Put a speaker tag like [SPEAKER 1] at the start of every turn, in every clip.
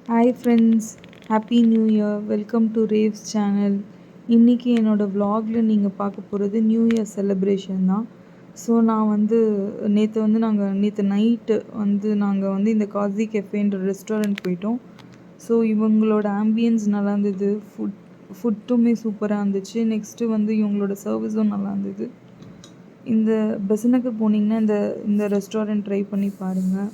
[SPEAKER 1] Hi friends, happy new year. Welcome to ரேவ்ஸ் channel. இன்றைக்கி என்னோடய vlogல நீங்கள் பார்க்க போகிறது நியூ இயர் செலிப்ரேஷன் தான். ஸோ நான் நேற்று நைட்டு நாங்கள் இந்த காசி கெஃபேன்ற ரெஸ்டாரண்ட் போயிட்டோம். ஸோ இவங்களோட ஆம்பியன்ஸ் நல்லா இருந்தது, ஃபுட்டுமே சூப்பராக இருந்துச்சு. நெக்ஸ்ட்டு இவங்களோட சர்வீஸும் நல்லா இருந்தது. இந்த பெசன்ட் போனீங்கன்னா இந்த ரெஸ்டாரண்ட் ட்ரை பண்ணி பாருங்கள்.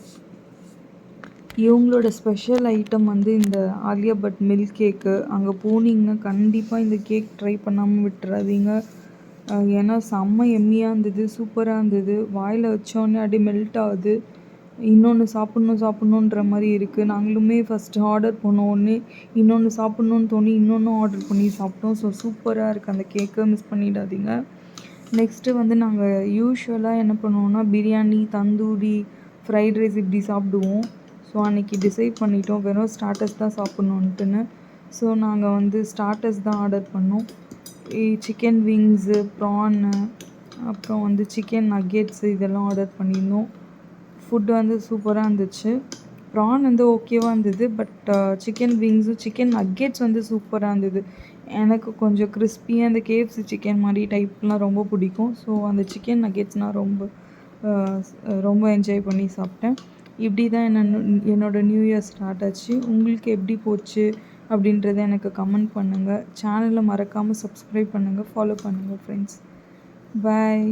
[SPEAKER 1] இவங்களோட ஸ்பெஷல் ஐட்டம் இந்த ஆலியா பட் மில்க் கேக்கு. அங்கே போனீங்கன்னா கண்டிப்பாக இந்த கேக் ட்ரை பண்ணாமல் விட்டுறாதீங்க. ஏன்னா செம்ம எம்மியாக இருந்தது, சூப்பராக இருந்தது. வாயில் வச்சோடனே அப்படியே மெல்ட் ஆகுது. இன்னொன்று சாப்பிட்ணுன்ற மாதிரி இருக்குது. நாங்களுமே ஃபஸ்ட்டு ஆர்டர் பண்ணோடனே இன்னொன்று சாப்பிட்ணுன்னு தோணி இன்னொன்றும் ஆர்டர் பண்ணி சாப்பிட்டோம். ஸோ சூப்பராக இருக்குது அந்த கேக்கை, மிஸ் பண்ணிடாதீங்க. நெக்ஸ்ட்டு நாங்கள் யூஷுவலாக என்ன பண்ணுவோன்னா பிரியாணி, தந்தூரி, ஃப்ரைட் ரைஸ் இப்படி சாப்பிடுவோம். ஸோ அன்றைக்கி டிசைட் பண்ணிட்டோம் வெறும் ஸ்டார்ட்டர்ஸ் தான் சாப்பிட்ணுன்ட்டுன்னு. ஸோ நாங்கள் ஸ்டார்ட்டர்ஸ் தான் ஆர்டர் பண்ணோம். சிக்கன் விங்ஸு, ப்ரான்னு, அப்புறம் சிக்கன் நக்கெட்ஸு இதெல்லாம் ஆர்டர் பண்ணியிருந்தோம். ஃபுட்டு சூப்பராக இருந்துச்சு. ப்ரான் ஓகேவாக இருந்தது. பட் சிக்கன் விங்ஸும் சிக்கன் நக்கெட்ஸ் சூப்பராக இருந்தது. எனக்கு கொஞ்சம் கிறிஸ்பியாக அந்த KFC சிக்கன் மாதிரி டைப்லாம் ரொம்ப பிடிக்கும். ஸோ அந்த சிக்கன் நக்கெட்ஸ்னால் ரொம்ப என்ஜாய் பண்ணி சாப்பிட்டேன். இப்படி தான் என்னோடய நியூ இயர் ஸ்டார்ட் ஆச்சு. உங்களுக்கு எப்படி போச்சு அப்படின்றத எனக்கு கமெண்ட் பண்ணுங்கள். சேனலை மறக்காமல் சப்ஸ்கிரைப் பண்ணுங்கள், ஃபாலோ பண்ணுங்கள் ஃப்ரெண்ட்ஸ். பாய்.